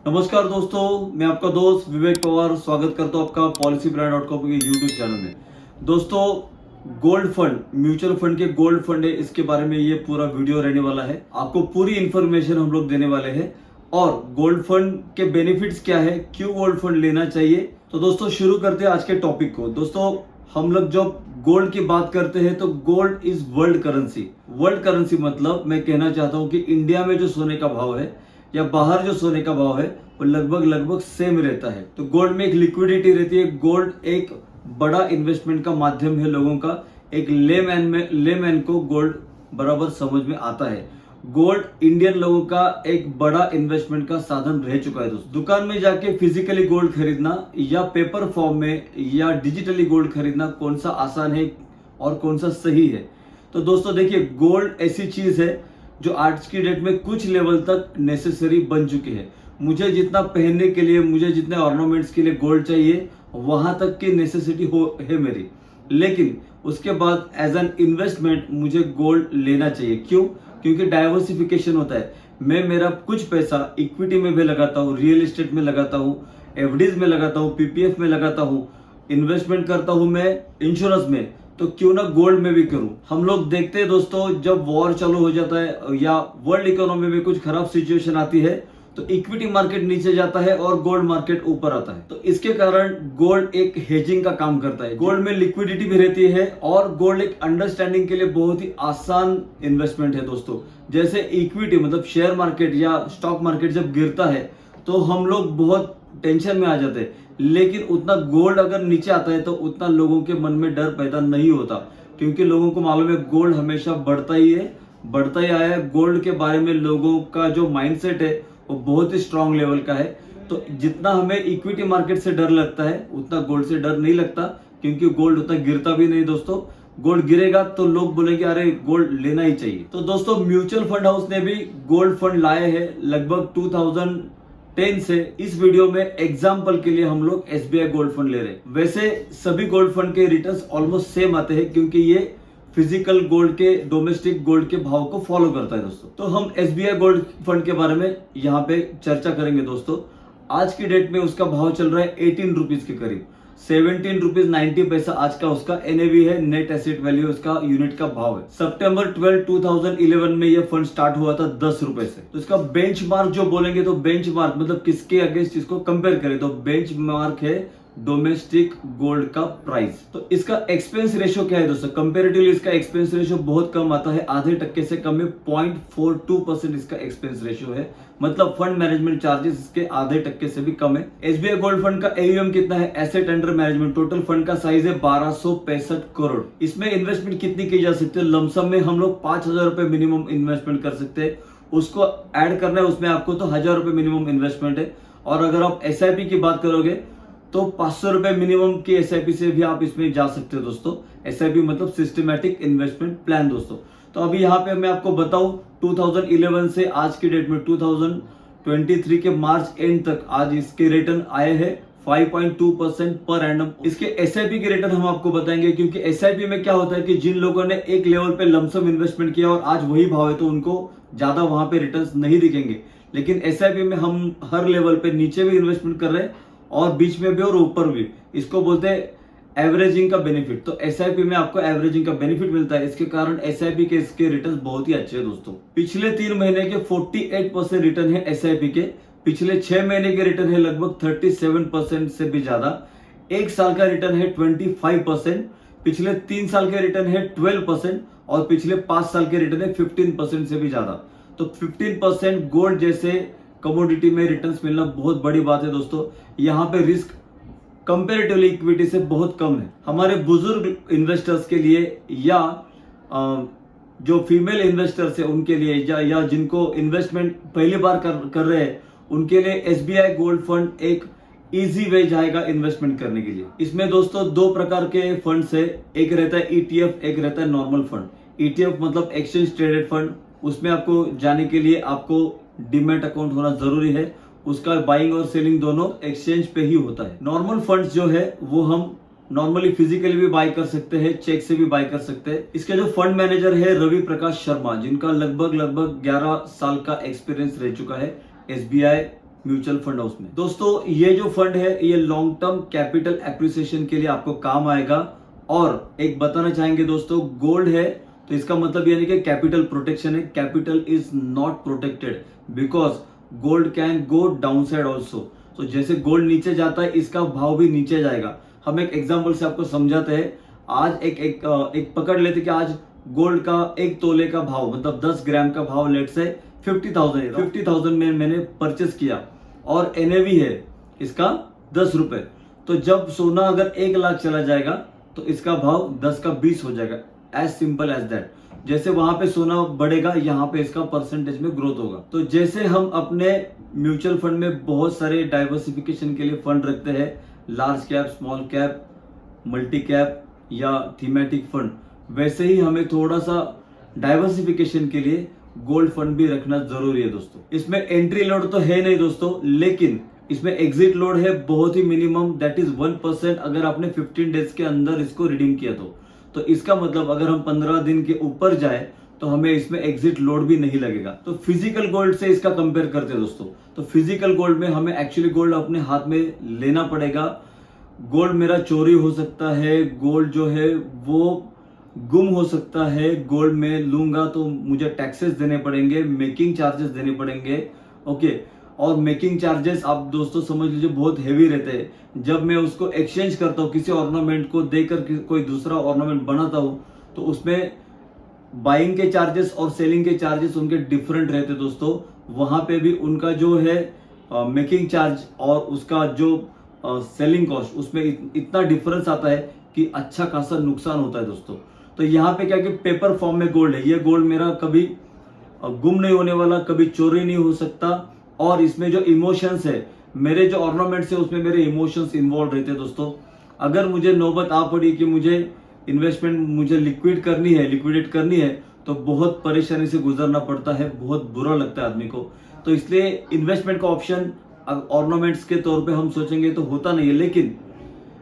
नमस्कार दोस्तों, मैं आपका दोस्त विवेक पवार स्वागत करता हूं आपका policybrand.com के यूट्यूब चैनल में। दोस्तों, गोल्ड फंड, म्यूचुअल फंड के गोल्ड फंड है, इसके बारे में ये पूरा वीडियो रहने वाला है। आपको पूरी इंफॉर्मेशन हम लोग देने वाले हैं और गोल्ड फंड के बेनिफिट्स क्या है, क्यों गोल्ड फंड लेना चाहिए। तो दोस्तों शुरू करते हैं आज के टॉपिक को। दोस्तों, हम लोग जब गोल्ड की बात करते हैं तो gold is world currency. World currency मतलब मैं कहना चाहता हूं कि इंडिया में जो सोने का भाव है या बाहर जो सोने का भाव है वो लगभग सेम रहता है। तो गोल्ड में एक लिक्विडिटी रहती है। गोल्ड एक बड़ा इन्वेस्टमेंट का माध्यम है लोगों का। एक लेमैन को गोल्ड बराबर समझ में आता है। गोल्ड इंडियन लोगों का एक बड़ा इन्वेस्टमेंट का साधन रह चुका है। दोस्तों, दुकान में जाके फिजिकली गोल्ड खरीदना या पेपर फॉर्म में या डिजिटली गोल्ड खरीदना कौन सा आसान है और कौन सा सही है। तो दोस्तों देखिए, गोल्ड ऐसी चीज है जो आज की डेट में कुछ लेवल तक नेसेसरी बन चुकी है। मुझे जितना पहनने के लिए, मुझे जितने ऑर्नामेंट्स के लिए गोल्ड चाहिए, वहां तक की नेसेसिटी है मेरी। लेकिन उसके बाद एज एन इन्वेस्टमेंट मुझे गोल्ड लेना चाहिए। क्यों? क्योंकि डाइवर्सिफिकेशन होता है। मैं मेरा कुछ पैसा इक्विटी में भी लगाता हूँ, रियल एस्टेट में लगाता हूँ, एफडीज में लगाता हूँ, पीपीएफ में लगाता हूँ, इन्वेस्टमेंट करता हूँ मैं इंश्योरेंस में, तो क्यों ना गोल्ड में भी करूं। हम लोग देखते हैं दोस्तों, जब वॉर चालू हो जाता है या वर्ल्ड इकोनॉमी में कुछ खराब सिचुएशन आती है तो इक्विटी मार्केट नीचे जाता है और गोल्ड मार्केट ऊपर आता है। तो इसके कारण गोल्ड एक हेजिंग का काम करता है। गोल्ड में लिक्विडिटी भी रहती है और गोल्ड एक अंडरस्टैंडिंग के लिए बहुत ही आसान इन्वेस्टमेंट है। दोस्तों, जैसे इक्विटी मतलब शेयर मार्केट या स्टॉक मार्केट जब गिरता है तो हम लोग बहुत टेंशन में आ जाते हैं, लेकिन उतना गोल्ड अगर नीचे आता है तो उतना लोगों के मन में डर पैदा नहीं होता, क्योंकि लोगों को मालूम है गोल्ड हमेशा बढ़ता ही है, बढ़ता ही आया है। गोल्ड के बारे में लोगों का जो माइंडसेट है वो बहुत ही स्ट्रांग लेवल का है। तो जितना हमें इक्विटी मार्केट से डर लगता है उतना गोल्ड से डर नहीं लगता, क्योंकि गोल्ड उतना गिरता भी नहीं। दोस्तों, गोल्ड गिरेगा तो लोग बोलेंगे अरे गोल्ड लेना ही चाहिए। तो दोस्तों, म्यूचुअल फंड हाउस ने भी गोल्ड फंड लाए हैं लगभग 2010 से। इस वीडियो में एग्जांपल के लिए हम लोग एसबीआई गोल्ड फंड ले रहे हैं। वैसे सभी गोल्ड फंड के रिटर्न्स ऑलमोस्ट सेम आते हैं, क्योंकि ये फिजिकल गोल्ड के, डोमेस्टिक गोल्ड के भाव को फॉलो करता है। दोस्तों, तो हम एसबीआई गोल्ड फंड के बारे में यहाँ पे चर्चा करेंगे। दोस्तों, आज की डेट में उसका भाव चल रहा है 18 रुपीज के करीब, 17 रुपीज 90 पैसा आज का उसका एनएवी है, नेट एसेट वैल्यू उसका यूनिट का भाव है। सितंबर 12, 2011 में यह फंड स्टार्ट हुआ था 10 रुपए से। तो इसका बेंचमार्क जो बोलेंगे तो बेंचमार्क मतलब किसके अगेंस्ट इसको कंपेयर करें तो बेंचमार्क है डोमेस्टिक गोल्ड का प्राइस। तो इसका एक्सपेंस रेशियो क्या है दोस्तों? कंपेरेटिवली इसका एक्सपेंस रेशियो बहुत कम आता है, आधे टक्के से कम है, 0.42% इसका एक्सपेंस रेशियो है। मतलब फंड मैनेजमेंट चार्जेस इसके आधे टक्के से भी कम है। एसबीआई गोल्ड फंड का एयूएम कितना है? Asset under management, total fund का साइज है 1265 करोड़। इसमें इन्वेस्टमेंट कितनी की जा सकती है? लमसम में हम लोग 5,000 रुपए मिनिमम इन्वेस्टमेंट कर सकते हैं। उसको ऐड करना है उसमें आपको तो 1,000 रुपए मिनिमम इन्वेस्टमेंट है। और अगर आप एसआईपी की बात करोगे तो 500 रुपए मिनिमम की एसआईपी से भी आप इसमें जा सकते हो। दोस्तों, एसआईपी मतलब सिस्टमैटिक इन्वेस्टमेंट प्लान। दोस्तों, तो अभी यहाँ पे मैं आपको बताऊं 2011 से आज की डेट में 2023 के मार्च एंड तक आज इसके रिटर्न आए हैं 5.2% पर एनम। इसके एसआईपी के रिटर्न हम आपको बताएंगे, क्योंकि एसआईपी में क्या होता है कि जिन लोगों ने एक लेवल पे लमसम इन्वेस्टमेंट किया और आज वही भाव है तो उनको ज्यादा वहां पे रिटर्न्स नहीं दिखेंगे। लेकिन एसआईपी में हम हर लेवल पे नीचे भी इन्वेस्टमेंट कर रहे हैं और बीच में भी और ऊपर भी। इसको बोलते हैं एवरेजिंग का बेनिफिट। तो एसआईपी में आपको एवरेजिंग का बेनिफिट मिलता है, इसके कारण एसआईपी के इसके रिटर्न बहुत ही अच्छे हैं। दोस्तों, पिछले 3 महीने के 48% रिटर्न है एसआईपी के। पिछले 6 महीने के रिटर्न है लगभग 37% से भी ज्यादा। एक साल का रिटर्न है 25%। पिछले 3 साल के रिटर्न है 12% और पिछले 5 साल के रिटर्न है 15% से भी ज्यादा। तो 15% गोल्ड जैसे कमोडिटी में रिटर्न्स मिलना बहुत बड़ी बात है। दोस्तों, यहाँ पे रिस्क कंपैरेटिवली इक्विटी से बहुत कम है। हमारे बुजुर्ग इन्वेस्टर्स के लिए या जो फीमेल इन्वेस्टर्स है उनके लिए या जिनको इन्वेस्टमेंट पहली बार कर रहे हैं उनके लिए एसबीआई गोल्ड फंड एक इजी वे जाएगा इन्वेस्टमेंट करने के लिए। इसमें दोस्तों 2 प्रकार के फंड्स है, एक रहता है ईटीएफ, एक रहता है नॉर्मल फंड। ईटीएफ मतलब एक्सचेंज ट्रेडेड फंड। उसमें आपको जाने के लिए आपको डीमैट अकाउंट होना जरूरी है। उसका बाइंग और सेलिंग दोनों एक्सचेंज पे ही होता है। नॉर्मल फंड्स जो है वो हम नॉर्मली फिजिकली भी बाय कर सकते हैं, चेक से भी बाय कर सकते हैं। इसके जो फंड मैनेजर है रवि प्रकाश शर्मा, जिनका लगभग 11 साल का एक्सपीरियंस रह चुका है एसबीआई म्यूचुअल फंड हाउस में। दोस्तों ये जो फंड है ये लॉन्ग टर्म कैपिटल एप्रिसिएशन के लिए आपको काम आएगा। और एक बताना चाहेंगे दोस्तों, गोल्ड है तो इसका मतलब यानी कि कैपिटल प्रोटेक्शन है। Capital is not protected because gold can go down side also. तो जैसे गोल्ड नीचे जाता है इसका भाव भी नीचे जाएगा। हम एक एग्जाम्पल से आपको समझाते हैं। आज एक पकड़ लेते कि आज गोल्ड का 1 तोले का भाव मतलब 10 ग्राम का भाव लेट से 50,000 में मैंने परचेस किया और एनएवी है इसका 10 रुपए। तो जब सोना अगर 1 लाख चला जाएगा तो इसका भाव 10 का 20 हो जाएगा। As simple as that. जैसे वहां पे सोना बढ़ेगा यहाँ पे इसका परसेंटेज में ग्रोथ होगा। तो जैसे हम अपने म्यूचुअल फंड में बहुत सारे डाइवर्सिफिकेशन के लिए फंड रखते हैं, large cap, small cap, multi cap या थीमेटिक फंड, वैसे ही हमें थोड़ा सा डाइवर्सिफिकेशन के लिए गोल्ड फंड भी रखना जरूरी है दोस्तों। इसमें एंट्री लोड तो है नहीं दोस्तों, लेकिन इसमें एग्जिट लोड है बहुत ही मिनिमम, दैट इज 1%। अगर आपने 15 डेज के अंदर इसको रिडीम किया तो इसका मतलब अगर हम 15 दिन के ऊपर जाए तो हमें इसमें एग्जिट लोड भी नहीं लगेगा। तो फिजिकल गोल्ड से इसका कंपेयर करते हैं दोस्तों, तो फिजिकल गोल्ड में हमें एक्चुअली गोल्ड अपने हाथ में लेना पड़ेगा। गोल्ड मेरा चोरी हो सकता है, गोल्ड जो है वो गुम हो सकता है। गोल्ड में लूंगा तो मुझे टैक्सेस देने पड़ेंगे, मेकिंग चार्जेस देने पड़ेंगे। ओके, और मेकिंग चार्जेस आप दोस्तों समझ लीजिए बहुत हेवी रहते हैं। जब मैं उसको एक्सचेंज करता हूँ, किसी ऑर्नामेंट को देकर कोई दूसरा ऑर्नामेंट बनाता हूँ, तो उसमें बाइंग के चार्जेस और सेलिंग के चार्जेस उनके डिफरेंट रहते हैं दोस्तों। वहां पे भी उनका जो है मेकिंग चार्ज और उसका जो सेलिंग कॉस्ट, उसमें इतना डिफरेंस आता है कि अच्छा खासा नुकसान होता है दोस्तों। तो यहाँ पे क्या कि पेपर फॉर्म में गोल्ड है, ये गोल्ड मेरा कभी गुम नहीं होने वाला, कभी चोरी नहीं हो सकता। और इसमें जो इमोशंस है, मेरे जो ऑर्नामेंट्स है उसमें मेरे इमोशंस इन्वॉल्व रहते हैं दोस्तों। अगर मुझे नौबत आ पड़ी कि मुझे इन्वेस्टमेंट मुझे लिक्विडेट करनी है तो बहुत परेशानी से गुजरना पड़ता है, बहुत बुरा लगता है आदमी को। तो इसलिए इन्वेस्टमेंट का ऑप्शन ऑर्नामेंट्स के तौर पे हम सोचेंगे तो होता नहीं है, लेकिन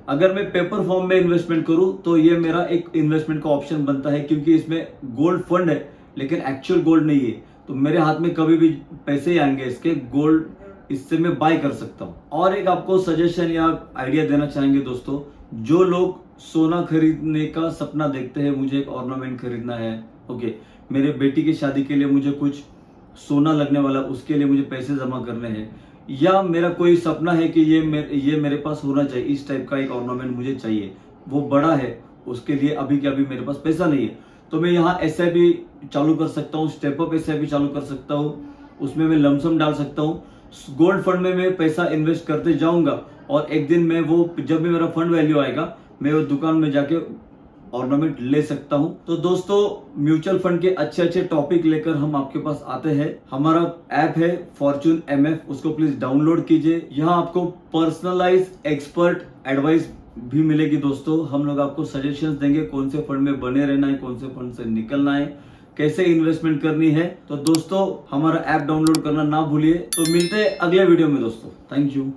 अगर मैं पेपर फॉर्म में इन्वेस्टमेंट करूं तो ये मेरा एक इन्वेस्टमेंट का ऑप्शन बनता है, क्योंकि इसमें गोल्ड फंड है लेकिन एक्चुअल गोल्ड नहीं है। तो मेरे हाथ में कभी भी पैसे ही आएंगे इसके, गोल्ड इससे मैं बाय कर सकता हूँ। और एक आपको सजेशन या आइडिया देना चाहेंगे दोस्तों, जो लोग सोना खरीदने का सपना देखते हैं, मुझे एक ऑर्नामेंट खरीदना है, ओके, मेरे बेटी की शादी के लिए मुझे कुछ सोना लगने वाला, उसके लिए मुझे पैसे जमा करने हैं, या मेरा कोई सपना है कि ये मेरे पास होना चाहिए, इस टाइप का एक ऑर्नामेंट मुझे चाहिए, वो बड़ा है, उसके लिए अभी के अभी मेरे पास पैसा नहीं है, तो मैं यहाँ SIP चालू कर सकता हूँ, स्टेप अप SIP चालू कर सकता हूँ, उसमें मैं लमसम डाल सकता हूँ। गोल्ड फंड में मैं पैसा इन्वेस्ट करते जाऊंगा और एक दिन मैं जब भी मेरा फंड वैल्यू आएगा मैं वो दुकान में जाके ऑर्नामेंट ले सकता हूं। तो दोस्तों म्यूचुअल फंड के अच्छे टॉपिक लेकर हम आपके पास आते हैं। हमारा ऐप है फॉर्चून MF, उसको प्लीज डाउनलोड कीजिए। यहाँ आपको पर्सनलाइज एक्सपर्ट एडवाइस भी मिलेगी दोस्तों। हम लोग आपको सजेशंस देंगे कौन से फंड में बने रहना है, कौन से फंड से निकलना है, कैसे इन्वेस्टमेंट करनी है। तो दोस्तों हमारा ऐप डाउनलोड करना ना भूलिए। तो मिलते हैं अगले वीडियो में दोस्तों। Thank you.